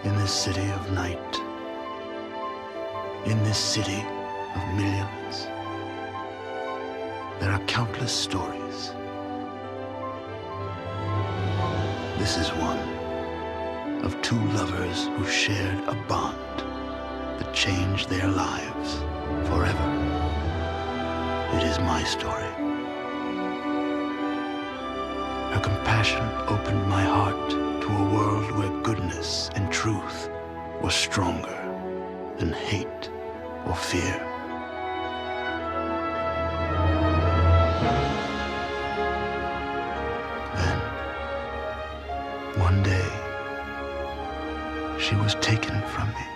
In this city of night, in this city of millions, there are countless stories. This is one of two lovers who shared a bond that changed their lives forever. It is my story. Her compassion opened my heart to a world where goodness and truth were stronger than hate or fear. Then, one day, she was taken from me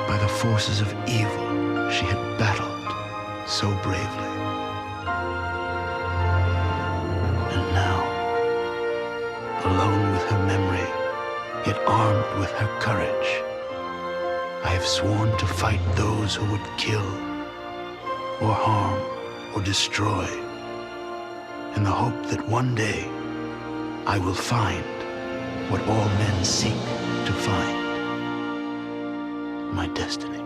by the forces of evil she had battled so bravely. And now, alone with her memory, yet armed with her courage, I have sworn to fight those who would kill or harm or destroy, in the hope that one day I will find what all men seek to find, my destiny.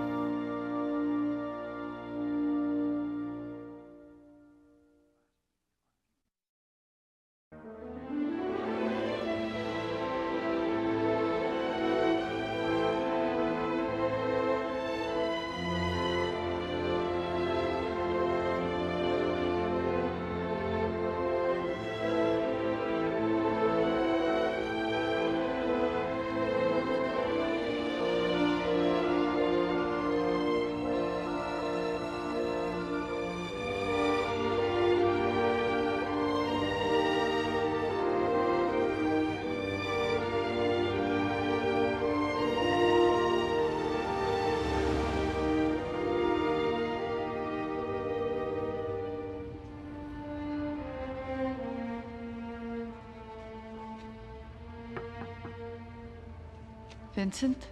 Vincent?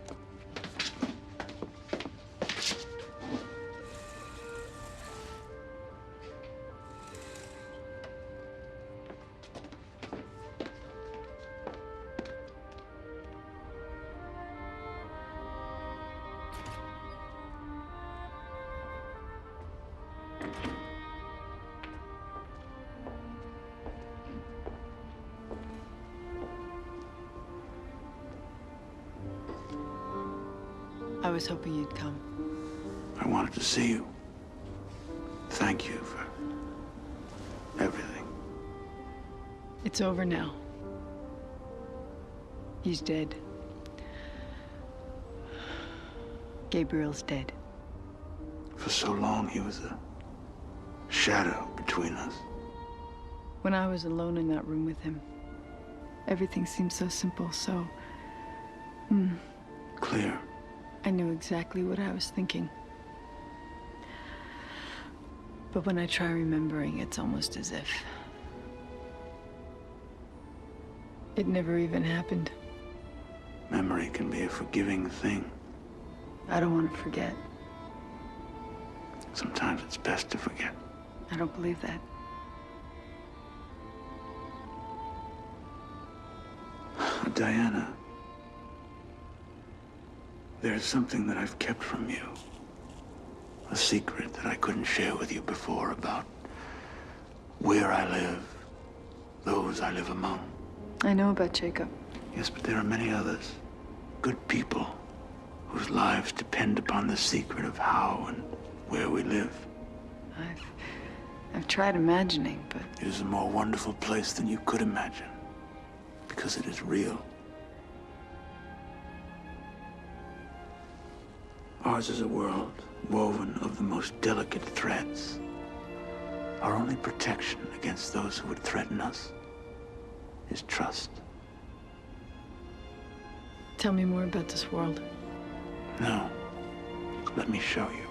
I was hoping you'd come. I wanted to see you. Thank you for everything. It's over now. He's dead. Gabriel's dead. For so long, he was a shadow between us. When I was alone in that room with him, everything seemed so simple, so... Clear. I knew exactly what I was thinking. But when I try remembering, it's almost as if it never even happened. Memory can be a forgiving thing. I don't want to forget. Sometimes it's best to forget. I don't believe that. Diana, there's something that I've kept from you. A secret that I couldn't share with you before about where I live, those I live among. I know about Jacob. Yes, but there are many others. Good people whose lives depend upon the secret of how and where we live. I've tried imagining, but... It is a more wonderful place than you could imagine, because it is real. Ours is a world woven of the most delicate threads. Our only protection against those who would threaten us is trust. Tell me more about this world. No. Let me show you.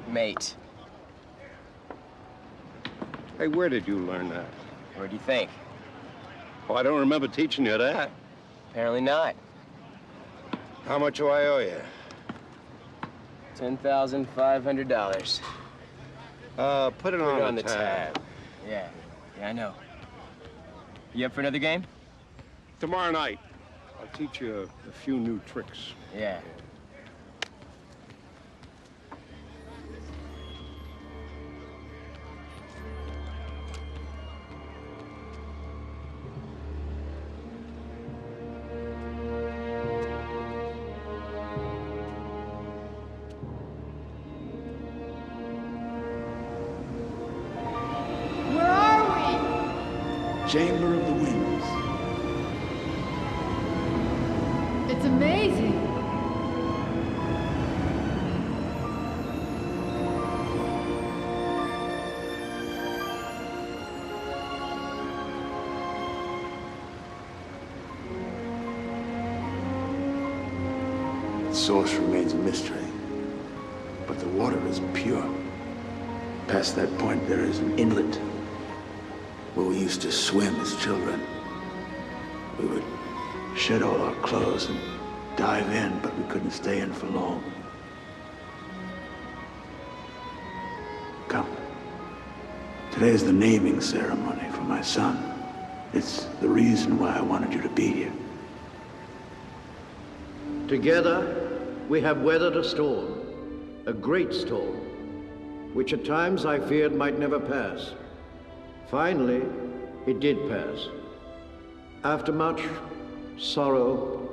Mate. Hey, where did you learn that? Where do you think? Oh, I don't remember teaching you that. Apparently not. How much do I owe you? $10,500. Put it on the tab. Yeah, I know. You up for another game? Tomorrow night, I'll teach you a few new tricks. Yeah. Chamber of the Winds. It's amazing. Its source remains a mystery, but the water is pure. Past that point, there is an inlet where we used to swim as children. We would shed all our clothes and dive in, but we couldn't stay in for long. Come. Today is the naming ceremony for my son. It's the reason why I wanted you to be here. Together, we have weathered a storm, a great storm, which at times I feared might never pass. Finally, it did pass. After much sorrow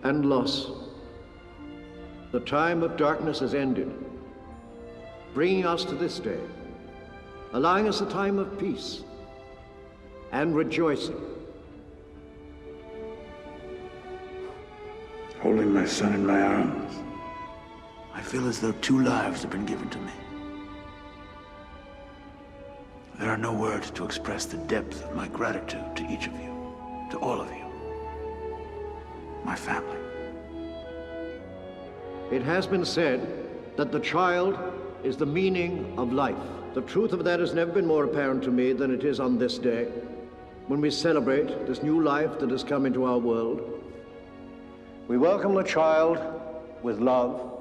and loss, the time of darkness has ended, bringing us to this day, allowing us a time of peace and rejoicing. Holding my son in my arms, I feel as though two lives have been given to me. There are no words to express the depth of my gratitude to each of you, to all of you, my family. It has been said that the child is the meaning of life. The truth of that has never been more apparent to me than it is on this day, when we celebrate this new life that has come into our world. We welcome the child with love,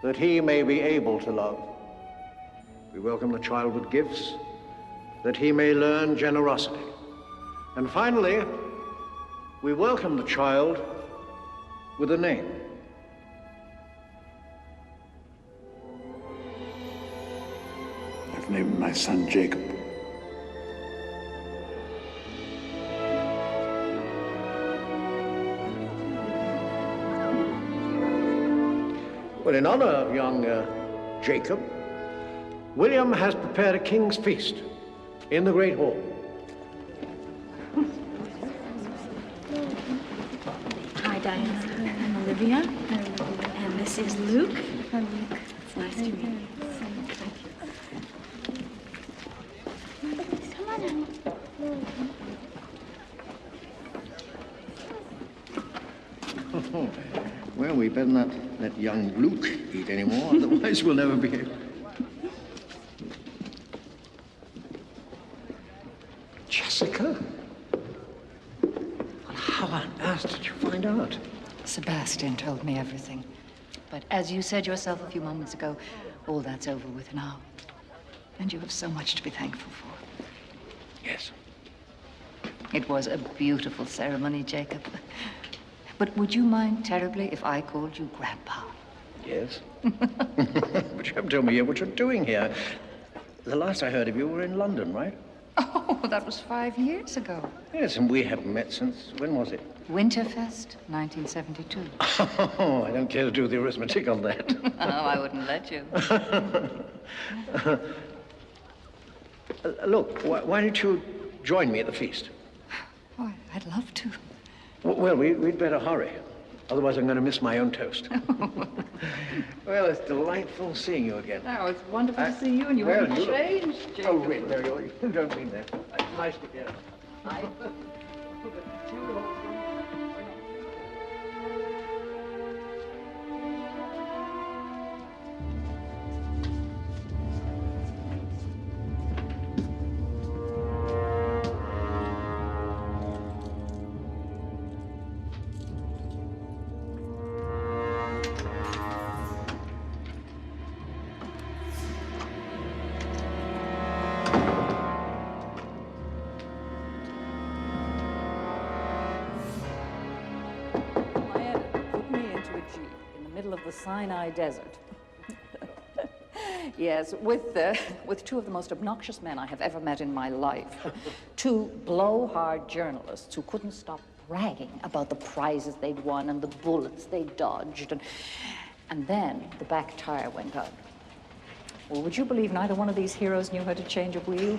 that he may be able to love. We welcome the child with gifts, that he may learn generosity. And finally, we welcome the child with a name. I've named my son Jacob. Well, in honor of young Jacob, William has prepared a king's feast in the Great Hall. Hi, Diana. I'm Olivia. And this is Luke. Hi, Luke. It's nice to meet you. Come on, honey. Well, we better not let young Luke eat anymore, otherwise we'll never be able. Jessica? Well, how on earth did you find out? Sebastian told me everything. But as you said yourself a few moments ago, all that's over with now. And you have so much to be thankful for. Yes. It was a beautiful ceremony, Jacob. But would you mind terribly if I called you Grandpa? Yes. But you haven't told me yet what you're doing here. The last I heard of you were in London, right? Oh, that was 5 years ago. Yes, and we haven't met since, when was it? Winterfest, 1972. Oh, I don't care to do the arithmetic on that. Oh, I wouldn't let you. Look, why don't you join me at the feast? Oh, I'd love to. Well, we'd better hurry. Otherwise, I'm going to miss my own toast. Well, it's delightful seeing you again. Oh, it's wonderful to see you, and you haven't changed, Jacob. Oh, wait, Mary, you don't mean that. Nice to hear. middle of the Sinai Desert. Yes, with two of the most obnoxious men I have ever met in my life. Two blowhard journalists who couldn't stop bragging about the prizes they'd won and the bullets they'd dodged. And then the back tire went out. Well, would you believe neither one of these heroes knew how to change a wheel?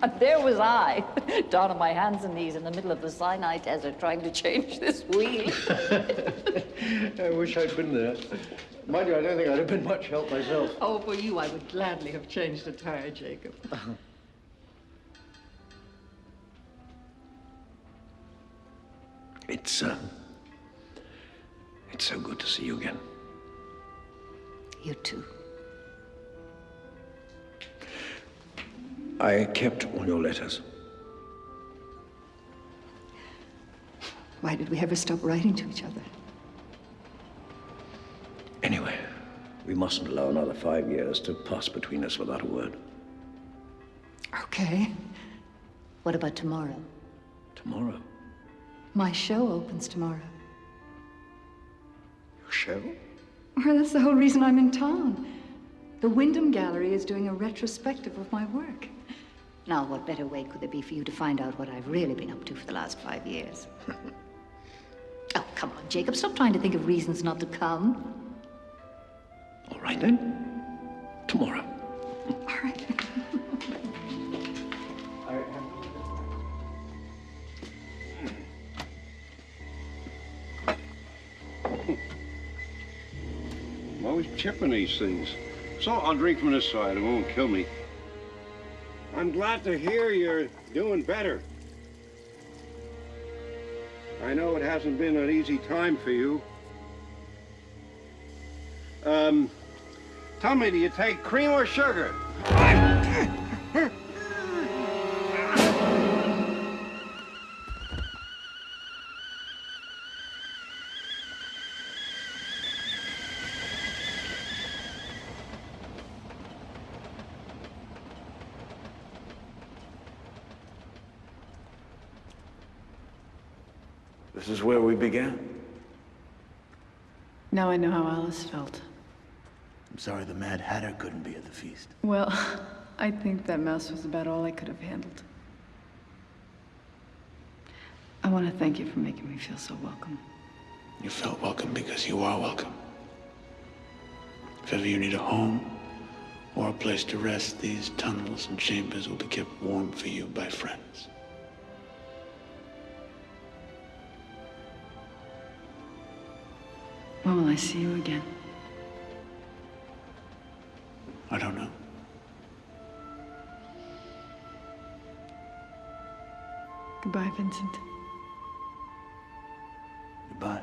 And there was I, down on my hands and knees in the middle of the Sinai Desert trying to change this wheel. I wish I'd been there. Mind you, I don't think I'd have been much help myself. Oh, for you, I would gladly have changed a tire, Jacob. It's so good to see you again. You too. I kept all your letters. Why did we ever stop writing to each other? Anyway, we mustn't allow another 5 years to pass between us without a word. Okay. What about tomorrow? Tomorrow? My show opens tomorrow. Your show? Well, that's the whole reason I'm in town. The Wyndham Gallery is doing a retrospective of my work. Now, what better way could there be for you to find out what I've really been up to for the last 5 years? Oh, come on, Jacob. Stop trying to think of reasons not to come. All right, then. Tomorrow. All right. I'm always chipping these things. So I'll drink from this side. It won't kill me. I'm glad to hear you're doing better. I know it hasn't been an easy time for you. Tell me, do you take cream or sugar? This is where we began. Now I know how Alice felt. I'm sorry the Mad Hatter couldn't be at the feast. Well, I think that mouse was about all I could have handled. I want to thank you for making me feel so welcome. You felt welcome because you are welcome. If ever you need a home or a place to rest, these tunnels and chambers will be kept warm for you by friends. When will I see you again? I don't know. Goodbye, Vincent. Goodbye.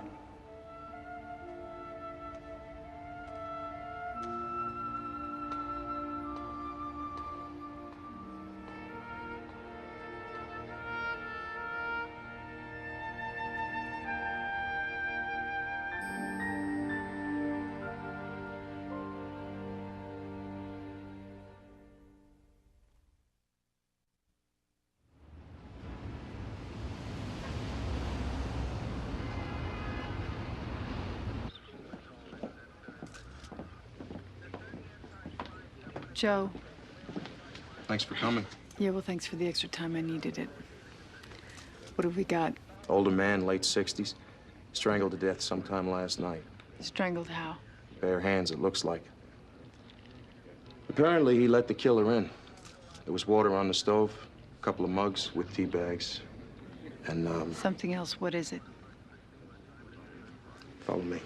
Joe. Thanks for coming. Yeah, well, thanks for the extra time. I needed it. What have we got? Older man, late 60s, strangled to death sometime last night. Strangled how? Bare hands, it looks like. Apparently, he let the killer in. There was water on the stove, a couple of mugs with tea bags, and, Something else. What is it? follow me.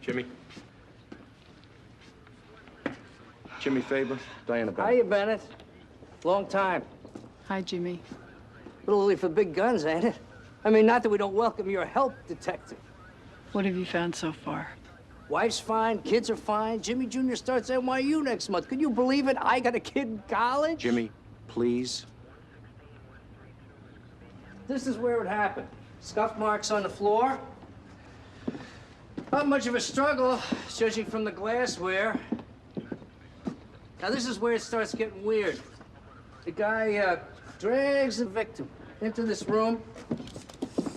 Jimmy? Jimmy Faber, Diana Bennett. Hiya, Bennett. Long time. Hi, Jimmy. A little early for the big guns, ain't it? I mean, not that we don't welcome your help, Detective. What have you found so far? Wife's fine, kids are fine. Jimmy Jr. starts NYU next month. Could you believe it? I got a kid in college. Jimmy, please. This is where it happened. Scuff marks on the floor. Not much of a struggle, judging from the glassware. Now, this is where it starts getting weird. The guy drags the victim into this room,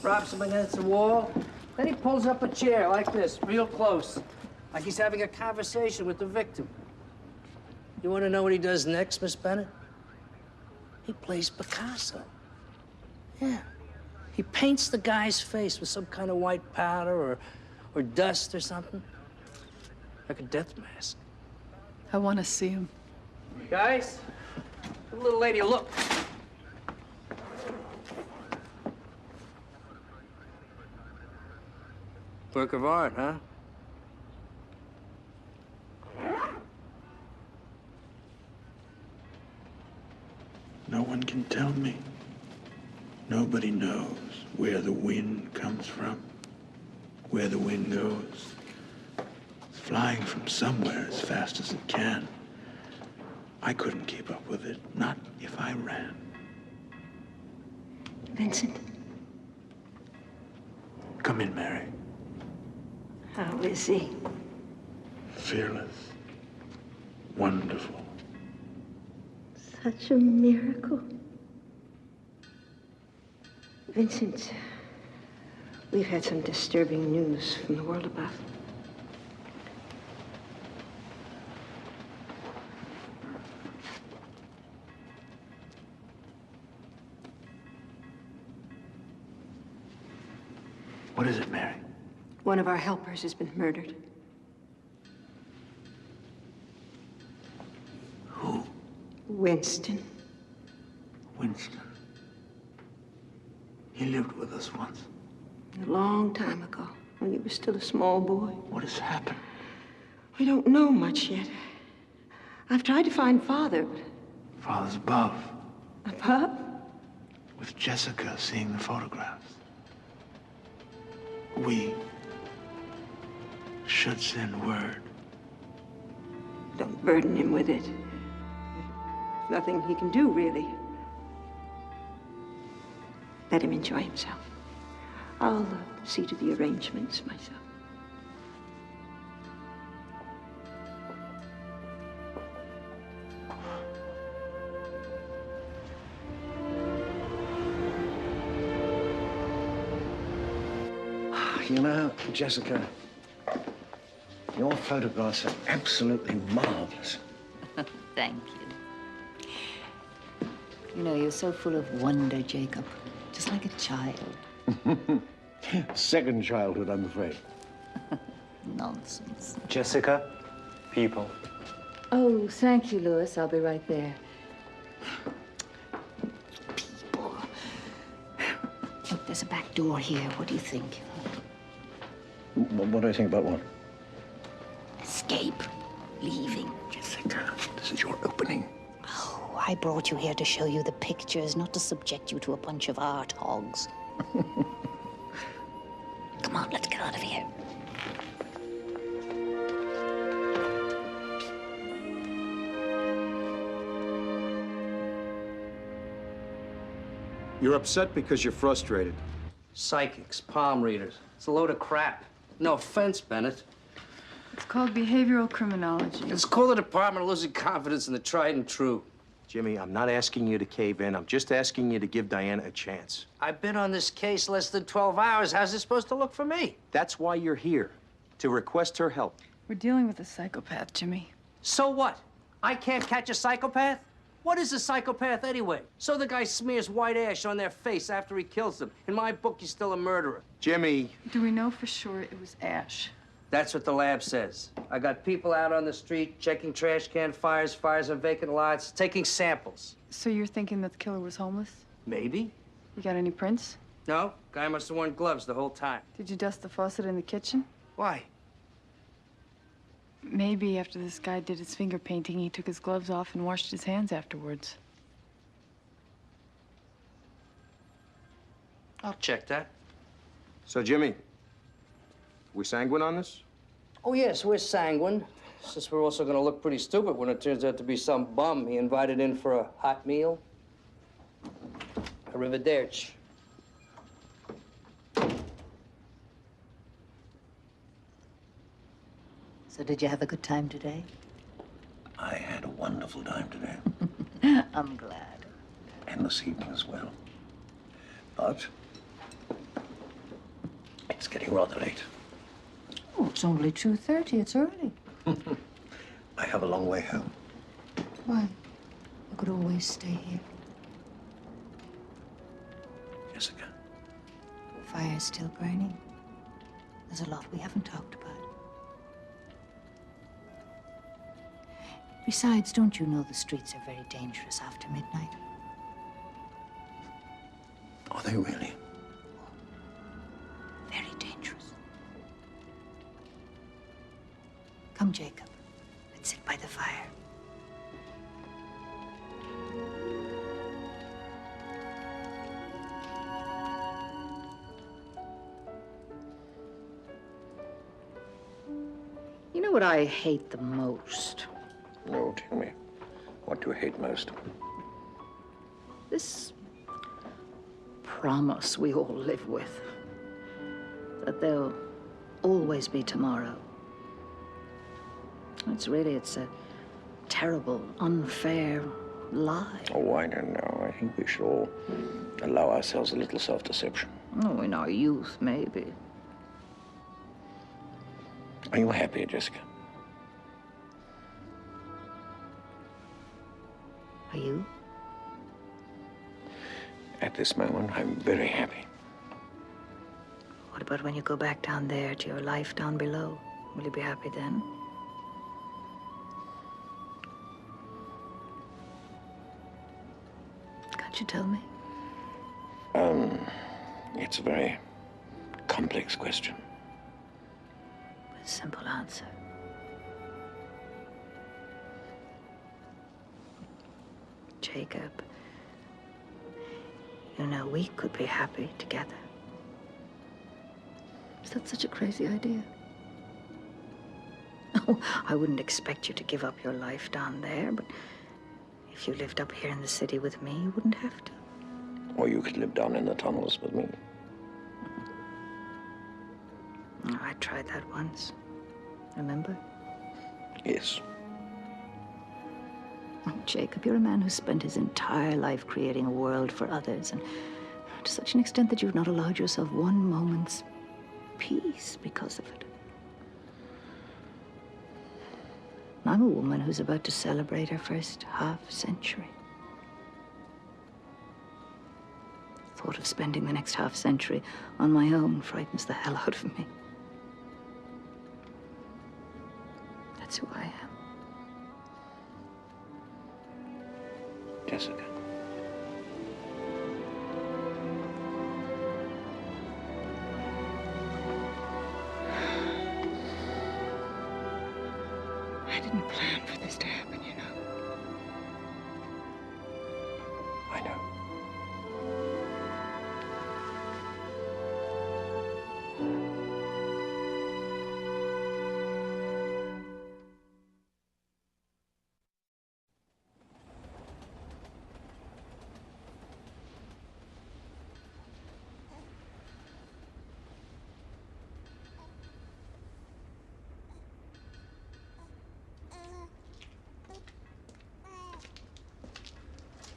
props him against the wall. Then he pulls up a chair like this, real close, like he's having a conversation with the victim. You want to know what he does next, Miss Bennett? He plays Picasso. Yeah. He paints the guy's face with some kind of white powder or dust or something. Like a death mask. I want to see him. Guys, the little lady, look. Work of art, huh? No one can tell me. Nobody knows where the wind comes from, where the wind goes. It's flying from somewhere as fast as it can. I couldn't keep up with it, not if I ran. Vincent. Come in, Mary. How is he? Fearless. Wonderful. Such a miracle. Vincent, we've had some disturbing news from the world above. What is it, Mary? One of our helpers has been murdered. Who? Winston. Winston. He lived with us once. A long time ago, when he was still a small boy. What has happened? We don't know much yet. I've tried to find Father, but... Father's above, Above? with Jessica seeing the photographs. We should send word. Don't burden him with it. There's nothing he can do, really. Let him enjoy himself. I'll see to the arrangements myself. You know, Jessica, your photographs are absolutely marvelous. Thank you. You know, you're so full of wonder, Jacob. Just like a child. Second childhood, I'm afraid. Nonsense. Jessica, people. Oh, thank you, Louis. I'll be right there. People. Look, there's a back door here. What do you think? What do I think about what? Escape. Leaving. Jessica, this is your opening. Oh, I brought you here to show you the pictures, not to subject you to a bunch of art hogs. Come on, let's get out of here. You're upset because you're frustrated. Psychics, palm readers. It's a load of crap. No offense, Bennett. It's called behavioral criminology. It's called the department of losing confidence in the tried and true. Jimmy, I'm not asking you to cave in. I'm just asking you to give Diana a chance. I've been on this case less than 12 hours. How's it supposed to look for me? That's why you're here, to request her help. We're dealing with a psychopath, Jimmy. So what? I can't catch a psychopath? What is a psychopath anyway? So the guy smears white ash on their face after he kills them. In my book, he's still a murderer. Jimmy. Do we know for sure it was ash? That's what the lab says. I got people out on the street checking trash can fires, fires on vacant lots, taking samples. So you're thinking that the killer was homeless? Maybe. You got any prints? No, guy must have worn gloves the whole time. Did you dust the faucet in the kitchen? Why? Maybe after this guy did his finger painting, he took his gloves off and washed his hands afterwards. I'll check that. So, Jimmy, we sanguine on this? Oh, yes, we're sanguine. Since we're also going to look pretty stupid when it turns out to be some bum he invited in for a hot meal. Arrivederci. So did you have a good time today? I had a wonderful time today. I'm glad. And this evening as well. But It's getting rather late. Oh, it's only 2:30. It's early. I have a long way home. Why? You could always stay here. Jessica. Fire's still burning. There's a lot we haven't talked about. Besides, don't you know the streets are very dangerous after midnight? Are they really? Very dangerous. Come, Jacob. Let's sit by the fire. You know what I hate the most? No, tell me. What do you hate most? This promise we all live with. That there'll always be tomorrow. It's a terrible, unfair lie. Oh, I don't know. I think we should all allow ourselves a little self-deception. Oh, in our youth, maybe. Are you happy, Jessica? Are you? At this moment, I'm very happy. What about when you go back down there to your life down below? Will you be happy then? Can't you tell me? It's a very complex question. With a simple answer. Jacob, you know, we could be happy together. Is that such a crazy idea? Oh, I wouldn't expect you to give up your life down there, but if you lived up here in the city with me, you wouldn't have to. Or you could live down in the tunnels with me. Oh, I tried that once. Remember? Yes. Oh, Jacob, you're a man who spent his entire life creating a world for others, and to such an extent that you've not allowed yourself one moment's peace because of it. I'm a woman who's about to celebrate her first half-century. Thought of spending the next half-century on my own frightens the hell out of me. That's who I am. Jessica. I didn't plan for this to happen, you know. I know.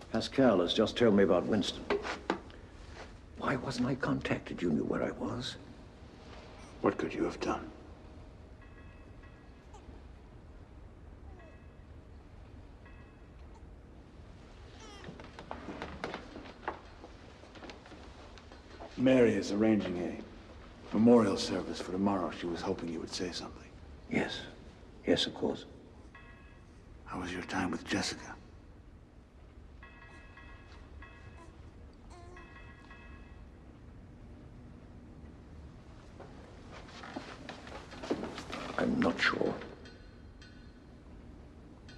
Pascal has just told me about Winston. Why wasn't I contacted? You knew where I was. What could you have done? Mary is arranging a memorial service for tomorrow. She was hoping you would say something. Yes. Yes, of course. How was your time with Jessica? I'm not sure.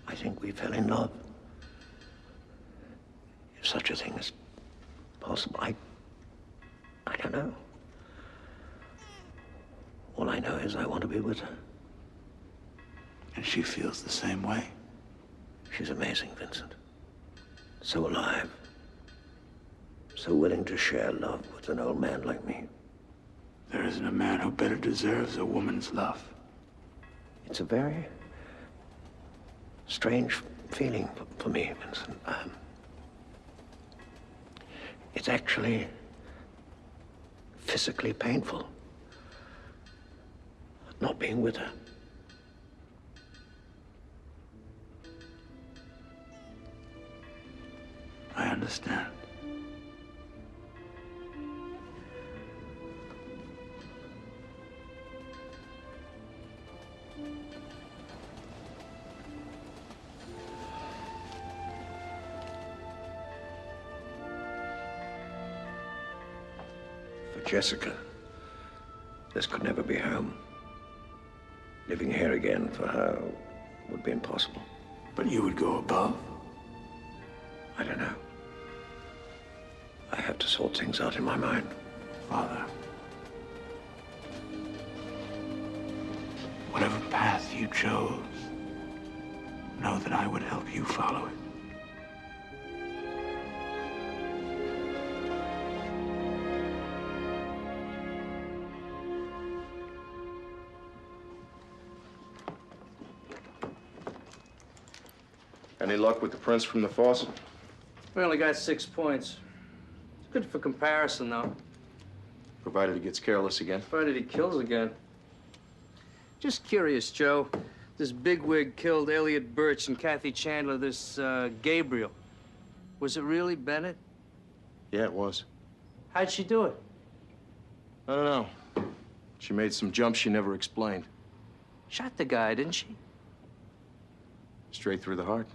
I think we fell in love. If such a thing is possible, I don't know. All I know is I want to be with her. And she feels the same way. She's amazing, Vincent. So alive. So willing to share love with an old man like me. There isn't a man who better deserves a woman's love. It's a very strange feeling for me, Vincent. It's actually physically painful. not being with her. I understand. For Jessica, this could never be home. Living here again for her would be impossible. But you would go above? I don't know. I have to sort things out in my mind. Father, whatever path you chose, know that I would help you follow it. Any luck with the prints from the faucet? We only got 6 points. It's good for comparison, though. Provided he gets careless again. Provided he kills again. Just curious, Joe. This bigwig killed Elliot Birch and Kathy Chandler, this Gabriel. Was it really Bennett? Yeah, it was. How'd she do it? I don't know. She made some jumps she never explained. Shot the guy, didn't she? Straight through the heart.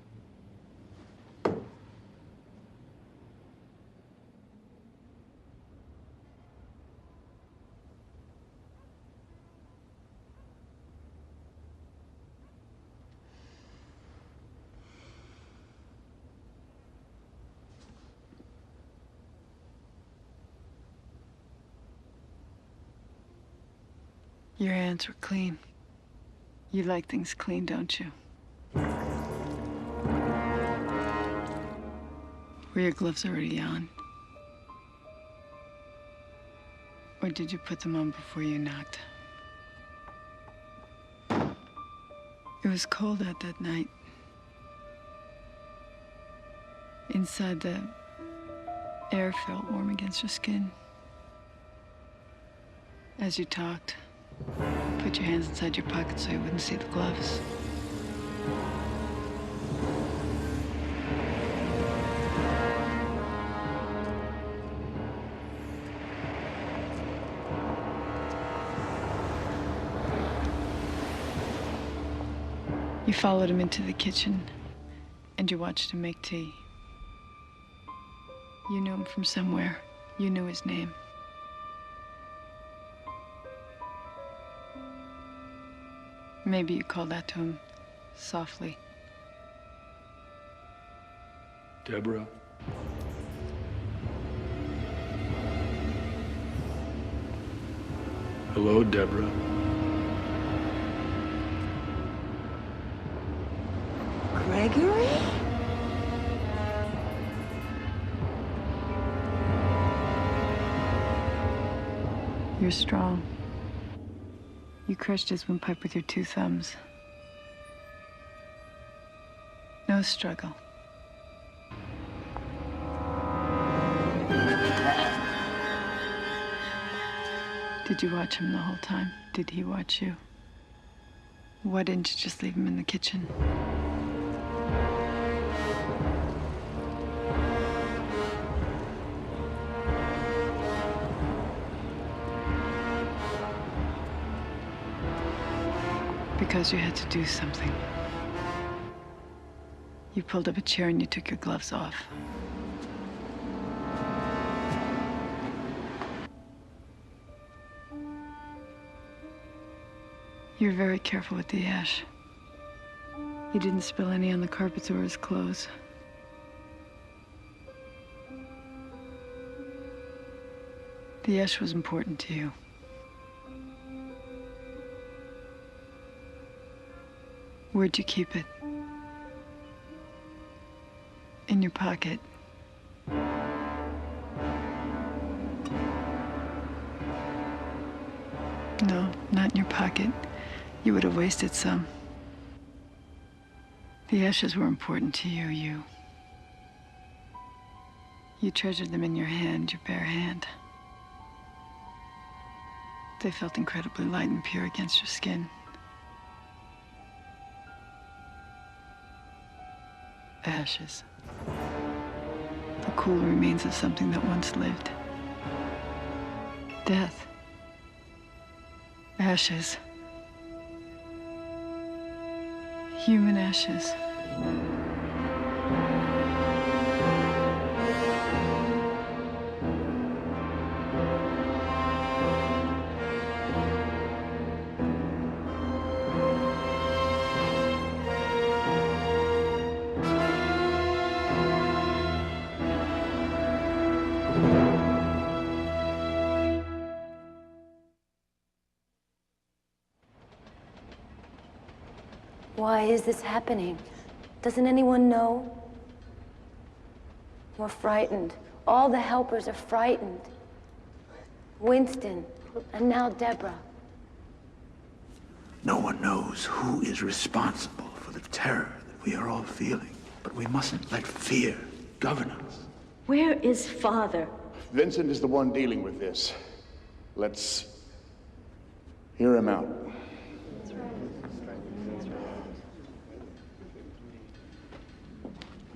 Your hands were clean. You like things clean, don't you? Were your gloves already on? Or did you put them on before you knocked? It was cold out that night. Inside, the air felt warm against your skin. As you talked, put your hands inside your pockets so you wouldn't see the gloves. You followed him into the kitchen, and you watched him make tea. You knew him from somewhere. You knew his name. Maybe you called out to him softly. Deborah? Hello, Deborah. Gregory? You're strong. You crushed his windpipe with your 2 thumbs. No struggle. Did you watch him the whole time? Did he watch you? Why didn't you just leave him in the kitchen? Because you had to do something. You pulled up a chair and you took your gloves off. You're very careful with the ash. You didn't spill any on the carpets or his clothes. The ash was important to you. Where'd you keep it? In your pocket. No, not in your pocket. You would have wasted some. The ashes were important to you. You treasured them in your hand, your bare hand. They felt incredibly light and pure against your skin. Ashes. The cool remains of something that once lived. Death. Ashes. Human ashes. Why is this happening? Doesn't anyone know? We're frightened. All the helpers are frightened. Winston, and now Deborah. No one knows who is responsible for the terror that we are all feeling. But we mustn't let fear govern us. Where is Father? Vincent is the one dealing with this. Let's hear him out.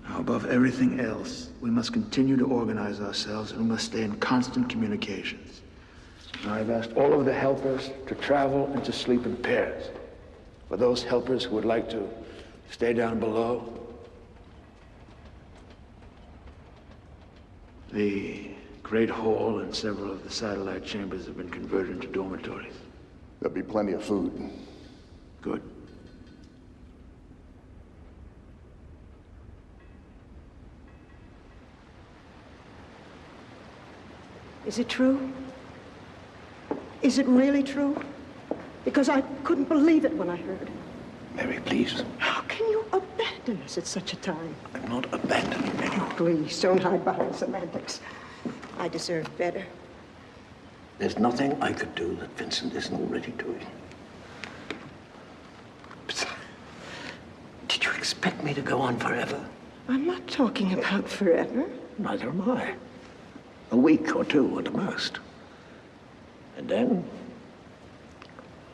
Now, above everything else, we must continue to organize ourselves, and we must stay in constant communications. Now, I've asked all of the helpers to travel and to sleep in pairs. For those helpers who would like to stay down below, the great hall and several of the satellite chambers have been converted into dormitories. There'll be plenty of food. Good. Is it true? Is it really true? Because I couldn't believe it when I heard. Mary, please. How can you abandon us at such a time? I'm not abandoning anyone. Please, don't hide behind semantics. I deserve better. There's nothing I could do that Vincent isn't already doing. Did you expect me to go on forever? I'm not talking about forever. Neither am I. A week or two at the most. And then,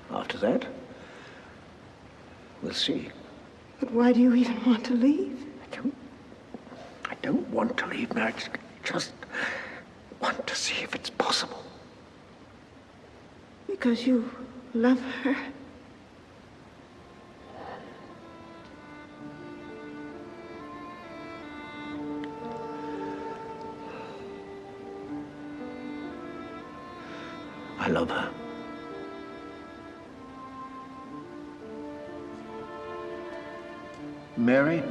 after that, we'll see. But why do you even want to leave? I don't want to leave, Mary. I just want to see if it's possible. Because you love her? I love her. Mary?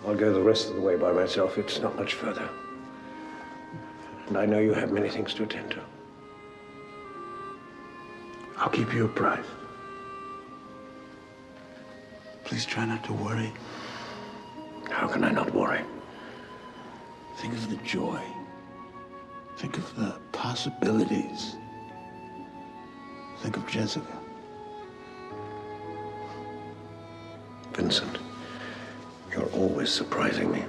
I'll go the rest of the way by myself. It's not much further. And I know you have many things to attend to. I'll keep you apprised. Please try not to worry. How can I not worry? Think of the joy. Think of the possibilities. Think of Jessica. Vincent, you're always surprising me.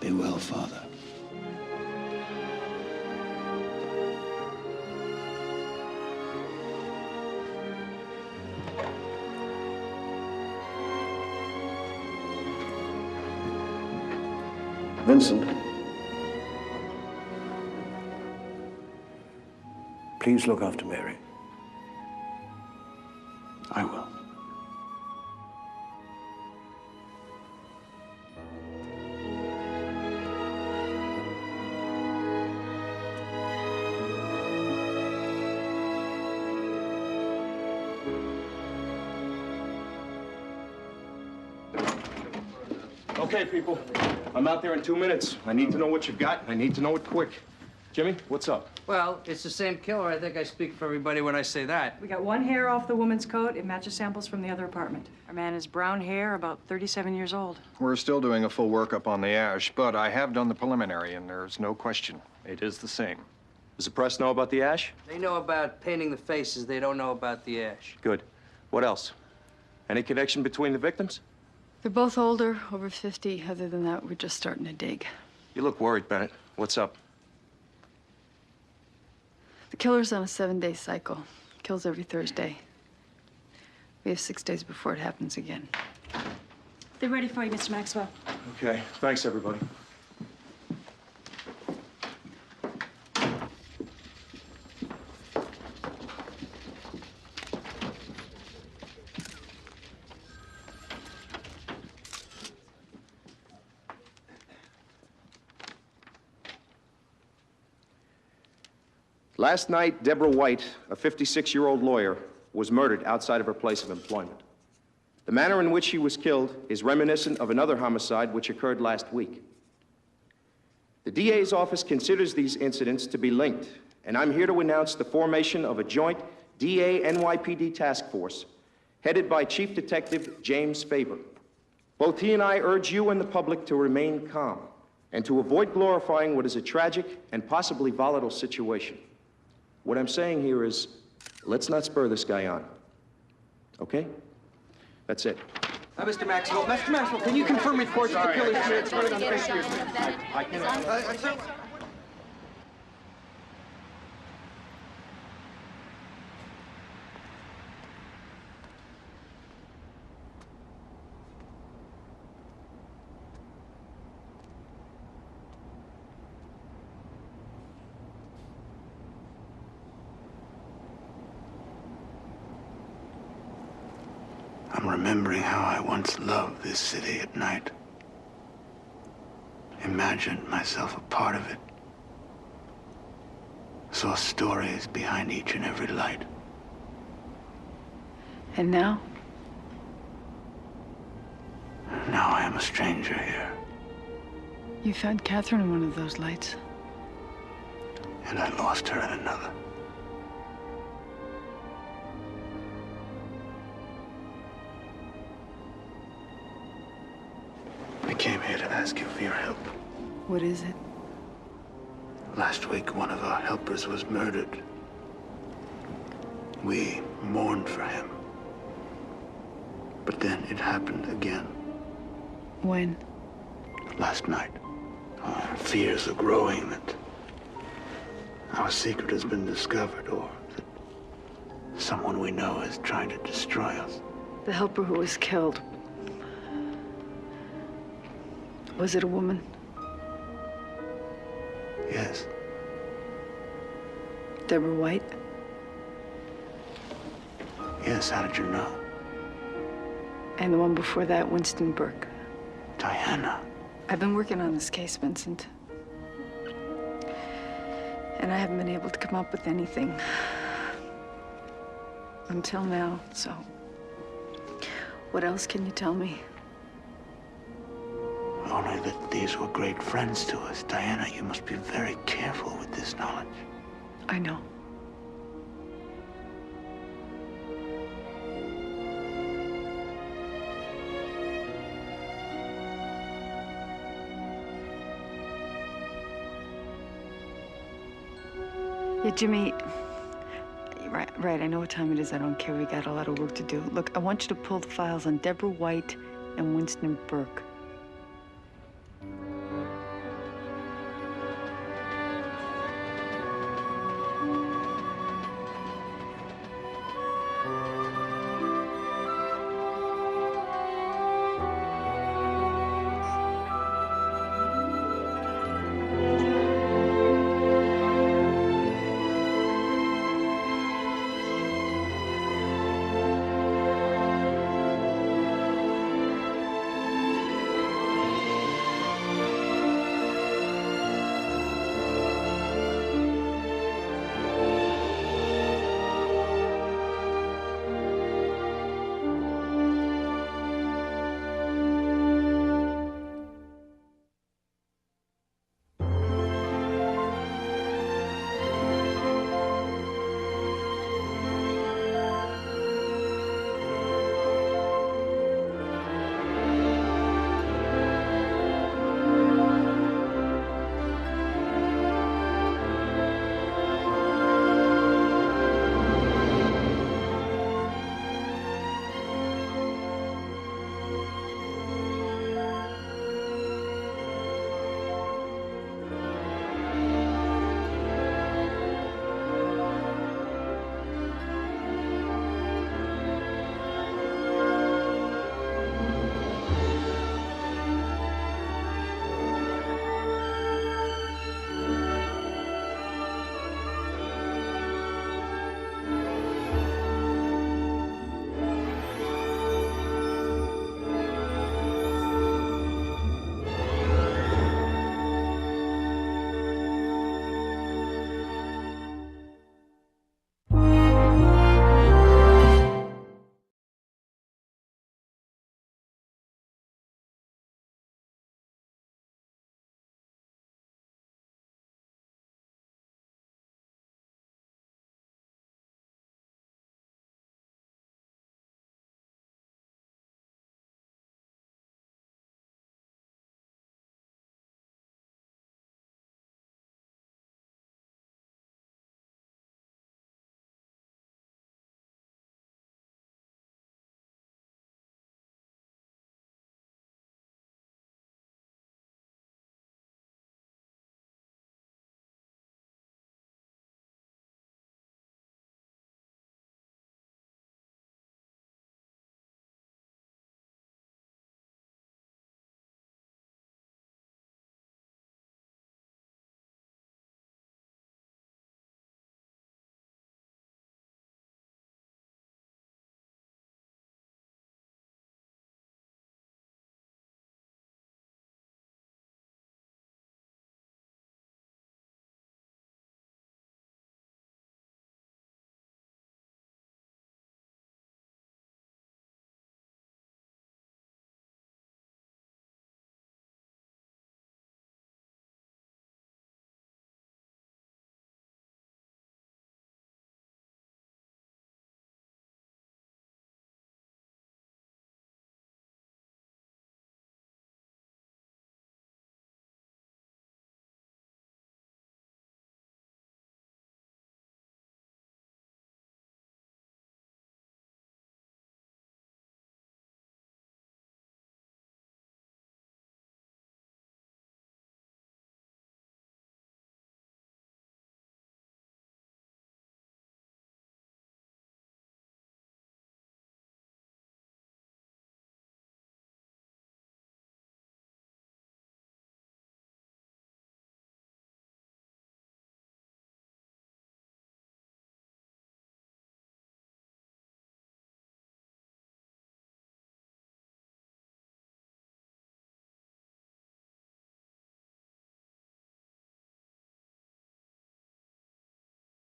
Be well, Father. Vincent, please look after Mary. I will. Okay, people. I'm out there in 2 minutes. I need to know what you've got. I need to know it quick. Jimmy, what's up? Well, it's the same killer. I think I speak for everybody when I say that. We got one hair off the woman's coat. It matches samples from the other apartment. Our man has brown hair, about 37 years old. We're still doing a full workup on the ash, but I have done the preliminary, and there's no question. It is the same. Does the press know about the ash? They know about painting the faces. They don't know about the ash. Good. What else? Any connection between the victims? They're both older, over 50. Other than that, we're just starting to dig. You look worried, Bennett. What's up? The killer's on a 7-day cycle. Kills every Thursday. We have 6 days before it happens again. They're ready for you, Mr. Maxwell. Okay. Thanks, everybody. Last night, Deborah White, a 56-year-old lawyer, was murdered outside of her place of employment. The manner in which she was killed is reminiscent of another homicide which occurred last week. The DA's office considers these incidents to be linked, and I'm here to announce the formation of a joint DA-NYPD task force headed by Chief Detective James Faber. Both he and I urge you and the public to remain calm and to avoid glorifying what is a tragic and possibly volatile situation. What I'm saying here is, let's not spur this guy on. Okay? That's it. Mr. Maxwell, can you confirm reports of the killer's here? It's right on the face of your I can't. I'm remembering how I once loved this city at night. Imagined myself a part of it. Saw stories behind each and every light. And now? Now I am a stranger here. You found Catherine in one of those lights. And I lost her in another. I came here to ask you for your help. What is it? Last week, one of our helpers was murdered. We mourned for him. But then it happened again. When? Last night. Fears are growing that our secret has been discovered, or that someone we know is trying to destroy us. The helper who was killed. Was it a woman? Yes. Deborah White? Yes, how did you know? And the one before that, Winston Burke. Diana. I've been working on this case, Vincent. And I haven't been able to come up with anything. Until now, so. What else can you tell me? Only that these were great friends to us. Diana, you must be very careful with this knowledge. I know. Yeah, Jimmy, right, I know what time it is. I don't care. We got a lot of work to do. Look, I want you to pull the files on Deborah White and Winston Burke.